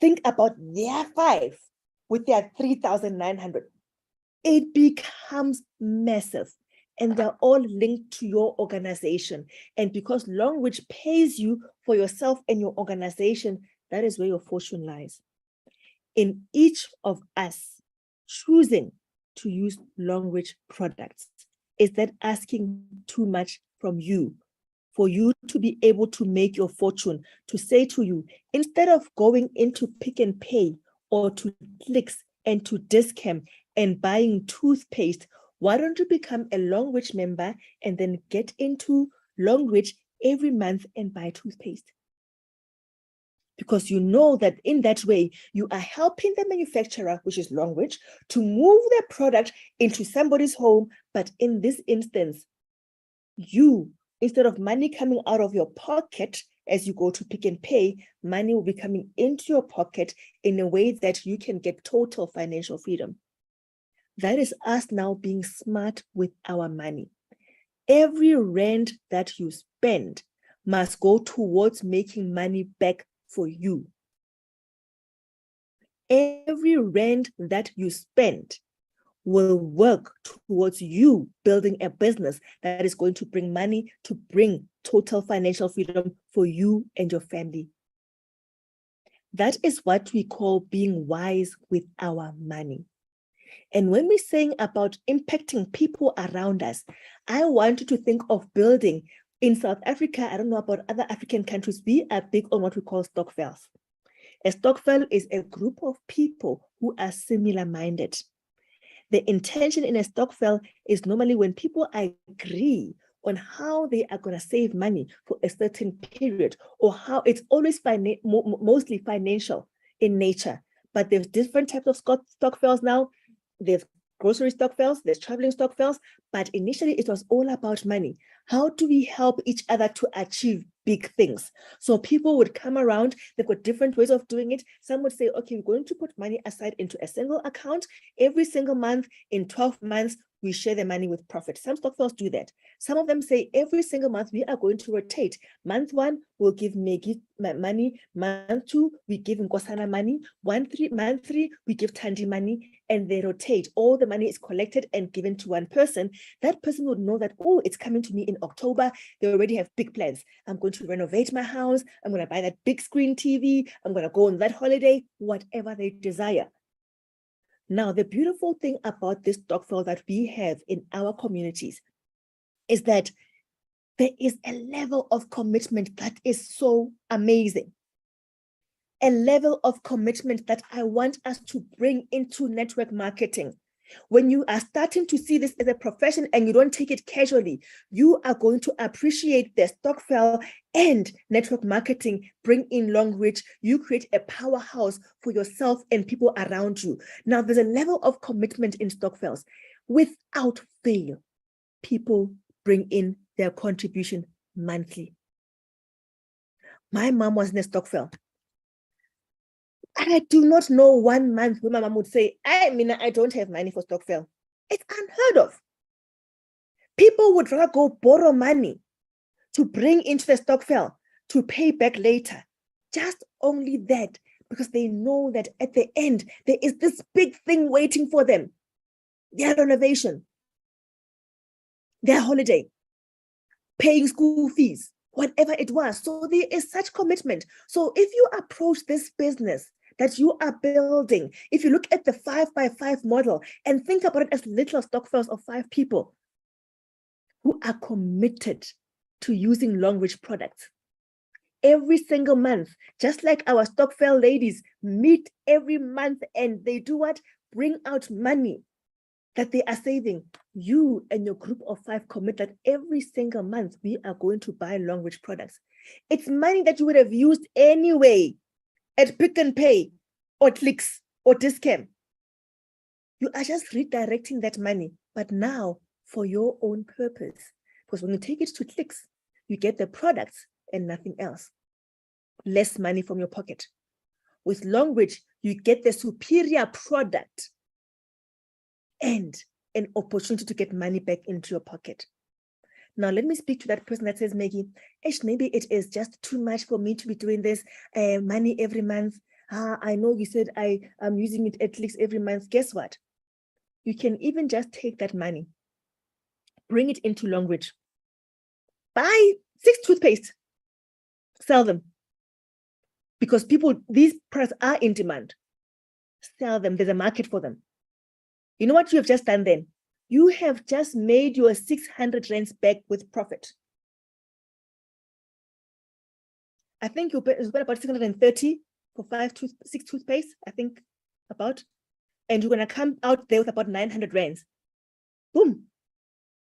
Think about their 5 with their 3,900. It becomes massive, and they're all linked to your organization. And because Longreach pays you for yourself and your organization, that is where your fortune lies. In each of us choosing to use Longreach products, is that asking too much from you for you to be able to make your fortune? To say to you, instead of going into Pick and Pay or to Clicks and to Discam and buying toothpaste, why don't you become a Longreach member and then get into Longreach every month and buy toothpaste? Because you know that in that way, you are helping the manufacturer, which is Longreach, to move their product into somebody's home. But in this instance, you, instead of money coming out of your pocket as you go to Pick and Pay, money will be coming into your pocket in a way that you can get total financial freedom. That is us now being smart with our money. Every rand that you spend must go towards making money back for you. Every rand that you spend will work towards you building a business that is going to bring money, to bring total financial freedom for you and your family. That is what we call being wise with our money. And when we're saying about impacting people around us, I want you to think of building. In South Africa, I don't know about other African countries, we are big on what we call stokvels. A stokvel is a group of people who are similar-minded. The intention in a stokvel is normally when people agree on how they are going to save money for a certain period, or how it's always mostly financial in nature. But there's different types of stokvels now. There's grocery stokvels, there's traveling stokvels, but initially it was all about money. How do we help each other to achieve big things? So people would come around, they've got different ways of doing it. Some would say, okay, we're going to put money aside into a single account. Every single month, in 12 months, we share the money with profit. Some stokvels do that. Some of them say every single month we are going to rotate. Month 1, we'll give Maggie money. Month 2, we give Nkosana money. Month 3, we give Tandy money, and they rotate. All the money is collected and given to one person. That person would know that, oh, it's coming to me in October. They already have big plans. I'm going to renovate my house. I'm going to buy that big screen TV. I'm going to go on that holiday, whatever they desire. Now, the beautiful thing about this stokvel that we have in our communities is that there is a level of commitment that is so amazing. A level of commitment that I want us to bring into network marketing. When you are starting to see this as a profession and you don't take it casually, you are going to appreciate the stokvel and network marketing bring in long reach. You create a powerhouse for yourself and people around you. Now, there's a level of commitment in stokvels. Without fail, people bring in their contribution monthly. My mom was in a stokvel. I do not know one month when my mom would say, I don't have money for stokvel. It's unheard of. People would rather go borrow money to bring into the stokvel to pay back later. Just only that, because they know that at the end, there is this big thing waiting for them. Their renovation, their holiday, paying school fees, whatever it was. So there is such commitment. So if you approach this business that you are building, if you look at the 5x5 model and think about it as little stokvels of 5 people who are committed to using long reach products every single month, just like our stokvel ladies meet every month and they do what? Bring out money that they are saving. You and your group of 5 commit that every single month we are going to buy long reach products. It's money that you would have used anyway at Pick and Pay or Clicks or Discam. You are just redirecting that money, but now for your own purpose. Because when you take it to Clicks, you get the products and nothing else. Less money from your pocket. With long reach, you get the superior product and an opportunity to get money back into your pocket. Now, let me speak to that person that says, Maggie, maybe it is just too much for me to be doing this money every month. I know you said I am using it at least every month. Guess what? You can even just take that money, bring it into long reach, buy 6 toothpaste, sell them. Because these products are in demand. Sell them. There's a market for them. You know what you have just done then? You have just made your 600 rands back with profit. I think you spent about 630 for 6 toothpaste, I think about. And you're going to come out there with about 900 rands. Boom.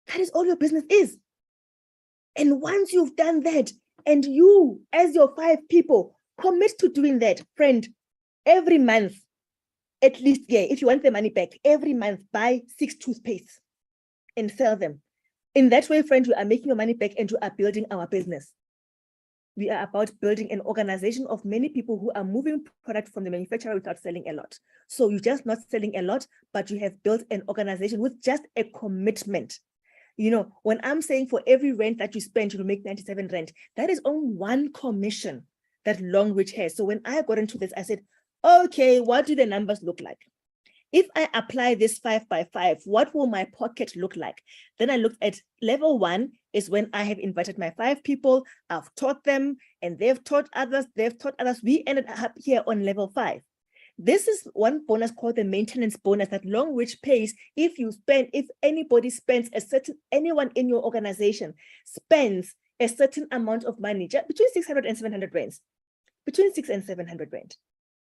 That is all your business is. And once you've done that, and you, as your 5 people, commit to doing that, friend, every month, at least, if you want the money back, every month, buy 6 toothpastes and sell them. In that way, friend, you are making your money back and you are building our business. We are about building an organization of many people who are moving product from the manufacturer without selling a lot. So you're just not selling a lot, but you have built an organization with just a commitment. You know, when I'm saying for every rent that you spend, you'll make 97 rand, that is only one commission that Long Reach has. So when I got into this, I said, okay, what do the numbers look like? If I apply this 5x5, what will my pocket look like? Then I looked at level 1 is when I have invited my 5 people, I've taught them, and they've taught others, We ended up here on level 5. This is one bonus called the maintenance bonus that Longreach pays if anybody spends anyone in your organization spends a certain amount of money, between 600 and 700 rands, between 6 and 700 rand.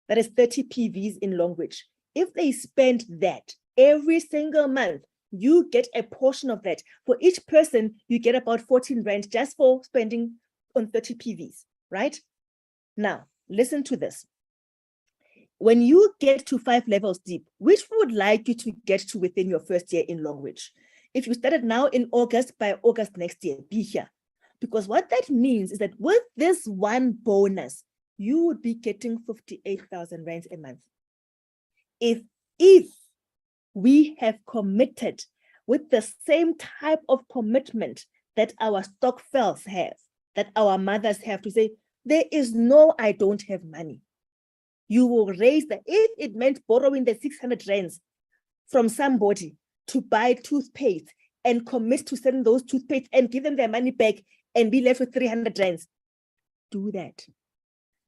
That is 30 PVs in Longreach. If they spend that every single month, you get a portion of that. For each person, you get about 14 rand just for spending on 30 PVs, right? Now, listen to this. When you get to 5 levels deep, which we would like you to get to within your first year in Longreach? If you started now in August, by August next year, be here. Because what that means is that with this one bonus, you would be getting 58,000 rands a month. If we have committed with the same type of commitment that our Stokvels have, that our mothers have, to say, there is no, I don't have money. You will raise that. If it meant borrowing the 600 rands from somebody to buy toothpaste and commit to selling those toothpaste and give them their money back and be left with 300 rands, do that.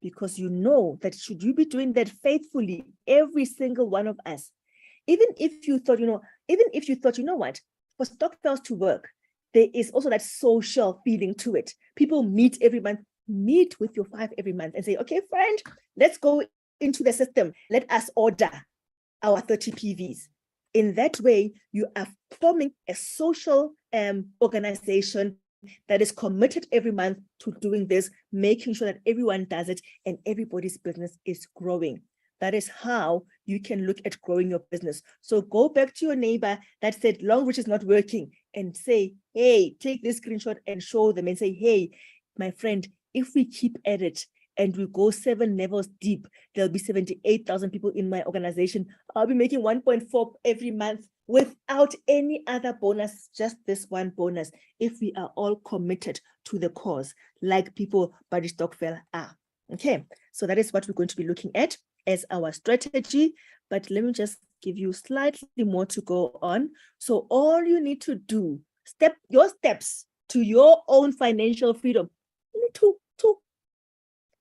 Because you know that should you be doing that faithfully, every single one of us, even if you thought, you know what, for Stokvels to work, there is also that social feeling to it. People meet every month, meet with your 5 every month and say, okay, friend, let's go into the system. Let us order our 30 PVs. In that way, you are forming a social organization that is committed every month to doing this, making sure that everyone does it and everybody's business is growing. That is how you can look at growing your business. So go back to your neighbor that said Longreach is not working and say, hey, take this screenshot and show them and say, hey, my friend, if we keep at it and we go 7 levels deep, there'll be 78,000 people in my organization. I'll be making 1.4 every month without any other bonus, just this one bonus, if we are all committed to the cause, like people by the Stokvel are. Okay, so that is what we're going to be looking at as our strategy. But let me just give you slightly more to go on. So all you need to do, your steps to your own financial freedom, you need to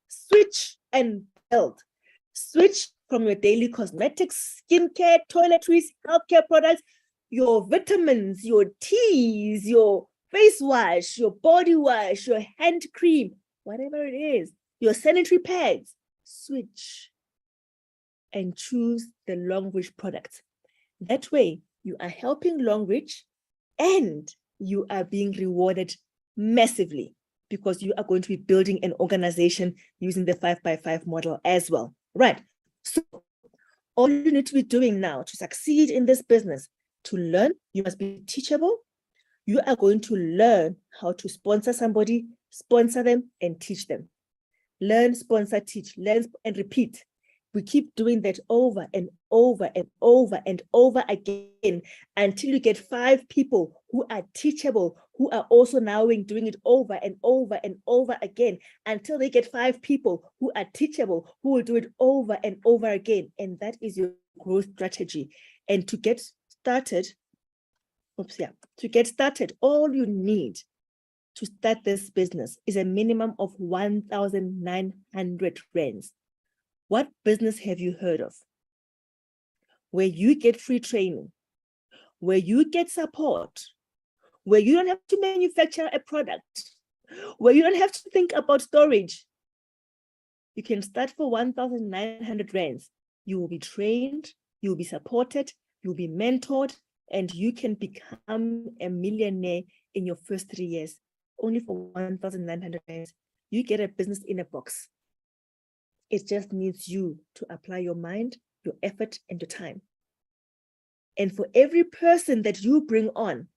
switch and build. Switch from your daily cosmetics, skincare, toiletries, healthcare products, your vitamins, your teas, your face wash, your body wash, your hand cream, whatever it is, your sanitary pads. Switch and choose the Longreach product. That way, you are helping Longreach and you are being rewarded massively, because you are going to be building an organization using the 5x5 model as well, right? So all you need to be doing now to succeed in this business, to learn, you must be teachable. You are going to learn how to sponsor somebody, sponsor them, and teach them. Learn, sponsor, teach, learn, and repeat. We keep doing that over and over and over and over again until you get 5 people who are teachable, who are also now doing it over and over and over again, until they get 5 people who are teachable, who will do it over and over again. And that is your growth strategy. And to get started, all you need to start this business is a minimum of 1,900 rands. What business have you heard of where you get free training, where you get support, where you don't have to manufacture a product, where you don't have to think about storage? You can start for 1,900 rands. You will be trained, you will be supported, you'll be mentored, and you can become a millionaire in your first 3 years, only for 1,900 rands. You get a business in a box. It just needs you to apply your mind, your effort, and your time. And for every person that you bring on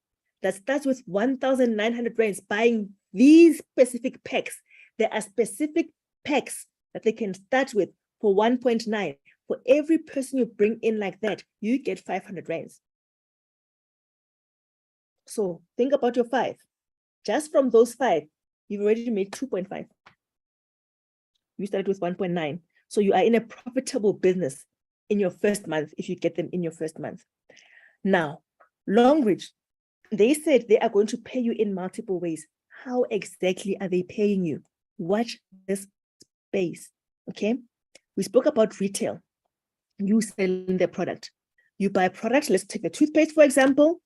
that starts with 1,900 rands buying these specific packs, there are specific packs that they can start with for 1.9. For every person you bring in like that, you get 500 rands. So think about your 5. Just from those 5, you've already made 2.5. You started with 1.9. So you are in a profitable business in your first month if you get them in your first month. Now, Longreach, they said they are going to pay you in multiple ways. How exactly are they paying you? Watch this space, okay? We spoke about retail. you selling the product. You buy a product, let's take the toothpaste, for example,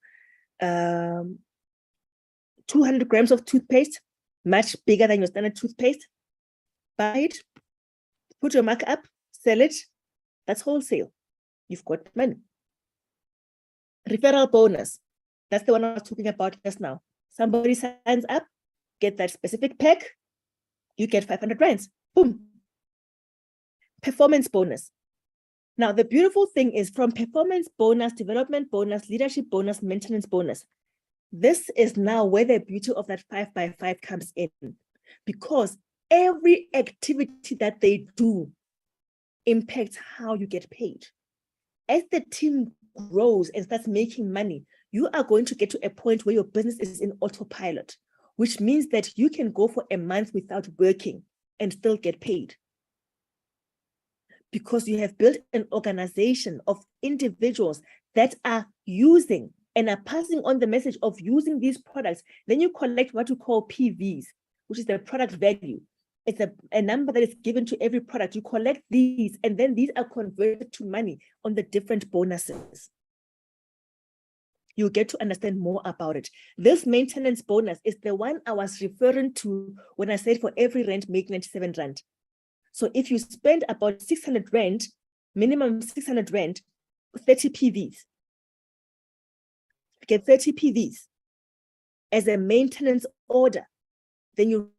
200 grams of toothpaste, much bigger than your standard toothpaste. Buy it, put your mark up, sell it. That's wholesale. You've got money. Referral bonus. That's the one I was talking about just now. Somebody signs up, get that specific pack, you get 500 rands. Boom. Performance bonus. Now, the beautiful thing is from performance bonus, development bonus, leadership bonus, maintenance bonus, this is now where the beauty of that 5x5 comes in, because every activity that they do impacts how you get paid. As the team grows and starts making money, you are going to get to a point where your business is in autopilot, which means that you can go for a month without working and still get paid, because you have built an organization of individuals that are using and are passing on the message of using these products. Then you collect what you call PVs, which is the product value. It's a number that is given to every product. You collect these, and then these are converted to money on the different bonuses. You get to understand more about it. This maintenance bonus is the one I was referring to when I said for every rand, make 97 rand. So if you spend about 600 rand, minimum 600 rand, 30 PVs, you get 30 PVs as a maintenance order, then you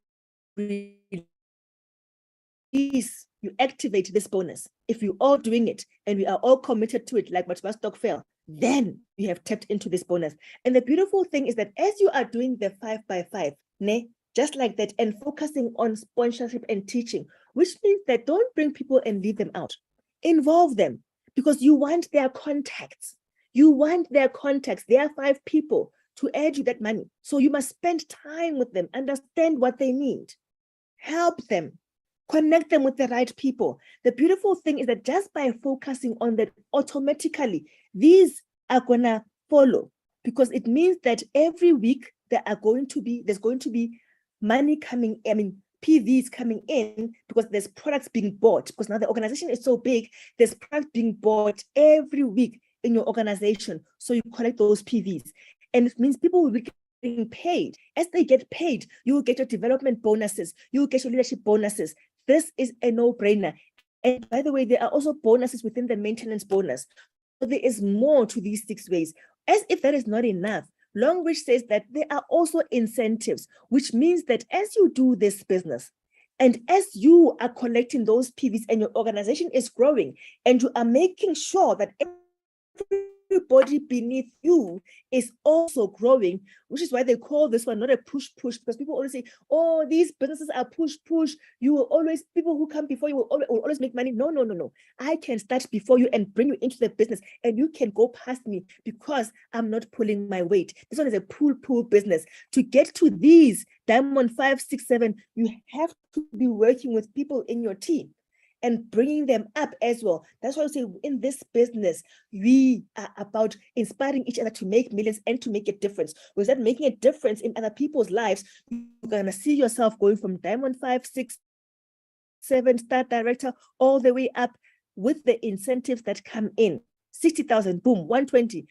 release, you activate this bonus. If you're all doing it and we are all committed to it, like Mathiba stock fell, then you have tapped into this bonus. And the beautiful thing is that as you are doing the 5x5, just like that, and focusing on sponsorship and teaching, which means that don't bring people and leave them out. Involve them, because you want their contacts. You want their contacts. There are 5 people to add you that money. So you must spend time with them, understand what they need, help them, connect them with the right people. The beautiful thing is that just by focusing on that, automatically, these are going to follow, because it means that every week there's going to be money coming, PVs coming in, because there's products being bought, because now the organization is so big, there's products being bought every week in your organization. So you collect those PVs, and it means people will be getting paid. As they get paid, you will get your development bonuses, you will get your leadership bonuses. This is a no-brainer. And by the way, there are also bonuses within the maintenance bonus. So there is more to these 6 ways. As if that is not enough, Longreach says that there are also incentives, which means that as you do this business, and as you are collecting those PVs and your organization is growing, and you are making sure that everybody beneath you is also growing, which is why they call this one not a push-push, because people always say, oh, these businesses are push-push. You will always, people who come before you will always make money. No. I can start before you and bring you into the business, and you can go past me because I'm not pulling my weight. This one is a pull business. To get to these Diamond 5, 6, 7, you have to be working with people in your team and bringing them up as well. That's why I say in this business, we are about inspiring each other to make millions and to make a difference. Because that making a difference in other people's lives, you're going to see yourself going from Diamond 5, 6, 7, star director, all the way up with the incentives that come in. 60,000, boom, 120.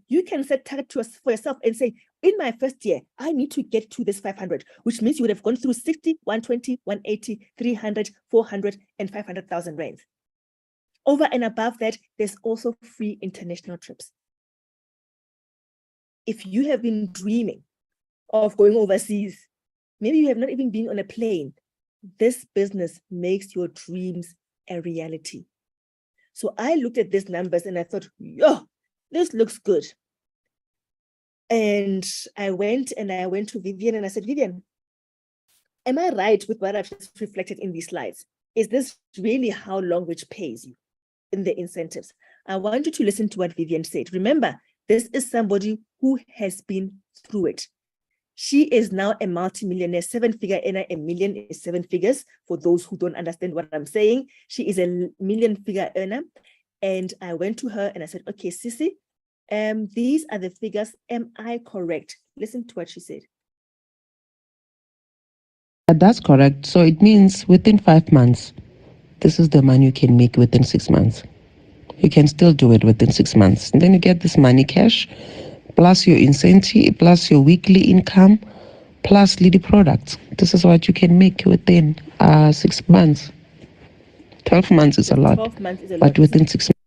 You can set target for yourself and say, in my first year, I need to get to this 500, which means you would have gone through 60, 120, 180, 300, 400, and 500,000 rands. Over and above that, there's also free international trips. If you have been dreaming of going overseas, maybe you have not even been on a plane, this business makes your dreams a reality. So I looked at these numbers and I thought, yo, this looks good. And I went to Vivian and I said, Vivian, am I right with what I've just reflected in these slides? Is this really how Longreach pays you in the incentives? I want you to listen to what Vivian said. Remember, this is somebody who has been through it. She is now a multimillionaire, 7-figure earner. A million is 7 figures. For those who don't understand what I'm saying, she is a million-figure earner. And I went to her and I said, okay, Sissy, these are the figures. Am I correct? Listen to what she said. That's correct. So it means within 5 months, this is the money you can make within 6 months. You can still do it within 6 months. And then you get this money cash, plus your incentive, plus your weekly income, plus lead products. This is what you can make within 6 months. 12 months is a lot, 12 months is a but lot. within 6 months.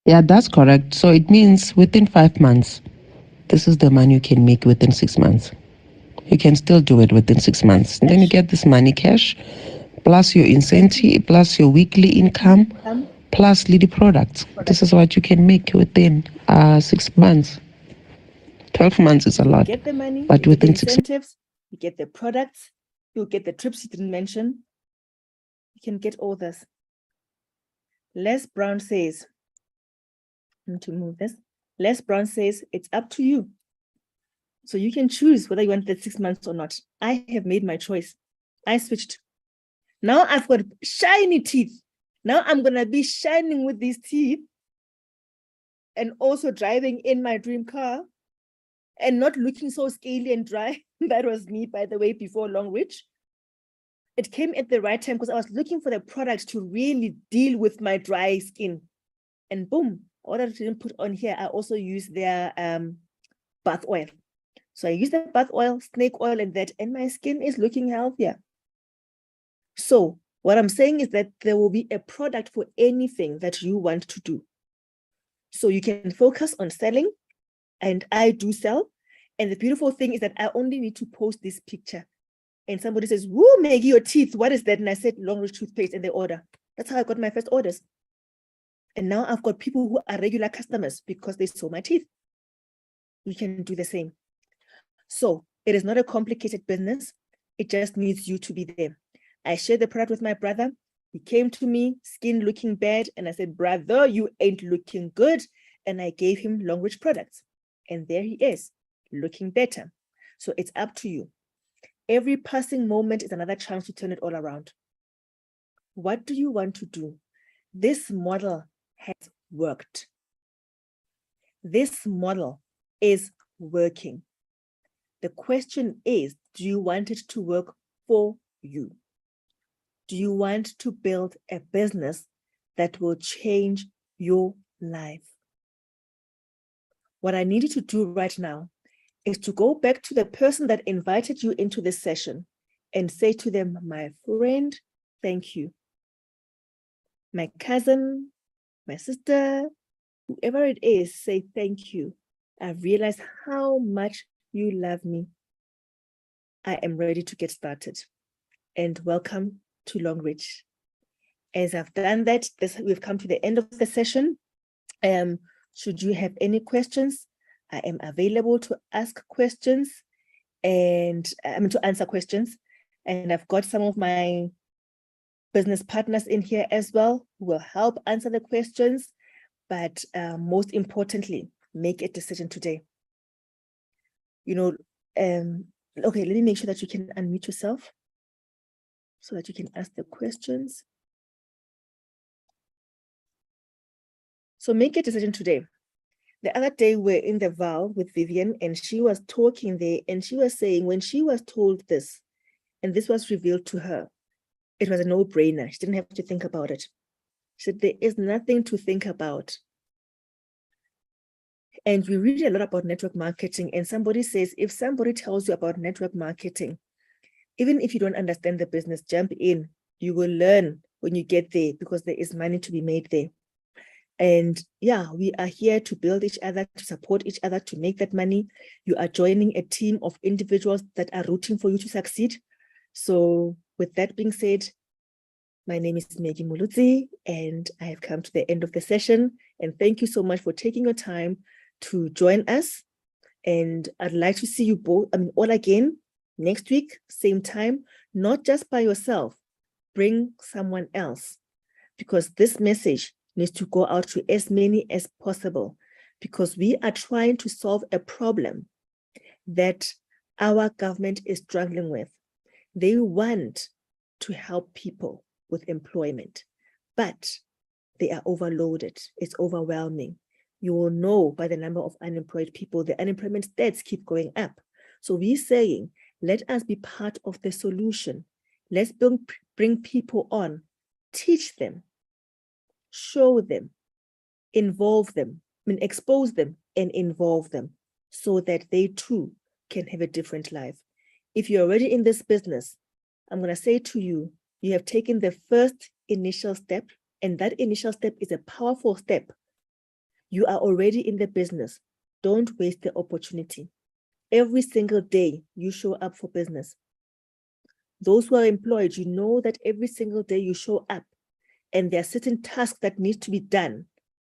Yeah, that's correct. So it means within 5 months, this is the money you can make within 6 months. You can still do it within 6 months. And then you get this money cash, plus your incentive, plus your weekly income, plus lead products. This is what you can make within 6 months. 12 months is a lot. You get the money, but you within get the incentives, you get the products, you get the trips you didn't mention. You can get all this. Les Brown says, I need to move this. Les Brown says, it's up to you. So you can choose whether you want the 6 months or not. I have made my choice. I switched. Now I've got shiny teeth. Now I'm going to be shining with these teeth and also driving in my dream car and not looking so scaly and dry. That was me, by the way, before Longreach. It came at the right time because I was looking for the product to really deal with my dry skin. And boom, what I didn't put on here, I also use their bath oil. So I use the bath oil, snake oil, and that, and my skin is looking healthier. So what I'm saying is that there will be a product for anything that you want to do. So you can focus on selling, and I do sell. And the beautiful thing is that I only need to post this picture. And somebody says, woo, Maggie, your teeth, what is that? And I said, Longreach toothpaste, and they order. That's how I got my first orders. And now I've got people who are regular customers because they saw my teeth. You can do the same. So it is not a complicated business. It just needs you to be there. I shared the product with my brother. He came to me, skin looking bad. And I said, brother, you ain't looking good. And I gave him Longreach products. And there he is, looking better. So it's up to you. Every passing moment is another chance to turn it all around. What do you want to do? This model has worked. This model is working. The question is, do you want it to work for you? Do you want to build a business that will change your life? What I need you to do right now is to go back to the person that invited you into this session and say to them, my friend, thank you. My cousin, my sister, whoever it is, say thank you. I've realized how much you love me. I am ready to get started. And welcome to Longreach. As I've done that, we've come to the end of the session. Should you have any questions, I am available to ask questions and to answer questions. And I've got some of my business partners in here as well who will help answer the questions. But most importantly, make a decision today. Okay, let me make sure that you can unmute yourself so that you can ask the questions. So make a decision today. The other day we're in the Val with Vivian and she was talking there and she was saying when she was told this and this was revealed to her, it was a no-brainer. She didn't have to think about it. She said, there is nothing to think about. And we read a lot about network marketing and somebody says, if somebody tells you about network marketing, even if you don't understand the business, jump in. You will learn when you get there because there is money to be made there. And yeah, we are here to build each other, to support each other, to make that money. You are joining a team of individuals that are rooting for you to succeed. So with that being said, my name is Maggie Mulutsi, and I have come to the end of the session. And thank you so much for taking your time to join us. And I'd like to see you both, all again next week, same time, not just by yourself, bring someone else, because this message needs to go out to as many as possible, because we are trying to solve a problem that our government is struggling with. They want to help people with employment, but they are overloaded. It's overwhelming. You will know by the number of unemployed people, the unemployment stats keep going up. So we're saying, let us be part of the solution. Let's bring people on, teach them, show them, involve them, expose them and involve them so that they too can have a different life. If you're already in this business, I'm going to say to you, you have taken the first initial step, and that initial step is a powerful step. You are already in the business. Don't waste the opportunity. Every single day you show up for business. Those who are employed, you know that every single day you show up, and there are certain tasks that need to be done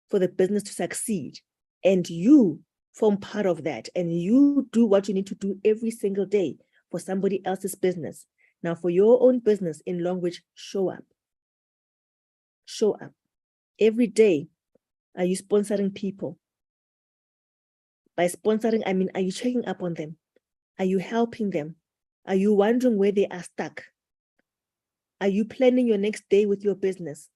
for the business to succeed. And you form part of that, and you do what you need to do every single day for somebody else's business. Now, for your own business in Longreach, show up. Show up. Every day, are you sponsoring people? By sponsoring, I mean, are you checking up on them? Are you helping them? Are you wondering where they are stuck? Are you planning your next day with your business?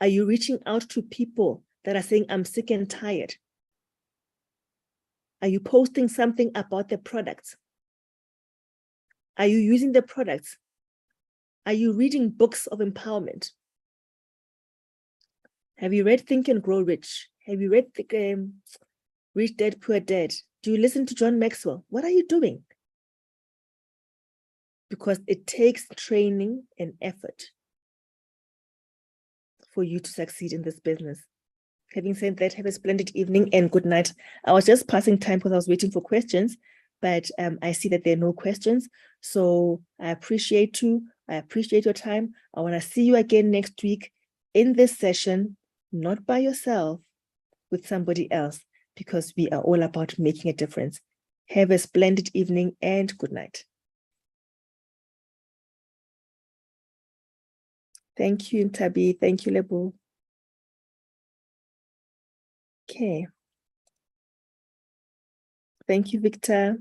Are you reaching out to people that are saying, I'm sick and tired? Are you posting something about the products? Are you using the products? Are you reading books of empowerment? Have you read Think and Grow Rich? Have you read Rich Dad, Poor Dad? Do you listen to John Maxwell? What are you doing? Because it takes training and effort for you to succeed in this business. Having said that, have a splendid evening and good night. I was just passing time because I was waiting for questions, but I see that there are no questions. So I appreciate you. I appreciate your time. I want to see you again next week in this session, not by yourself, with somebody else, because we are all about making a difference. Have a splendid evening and good night. Thank you, Ntabi. Thank you, Lebo. Okay. Thank you, Victor.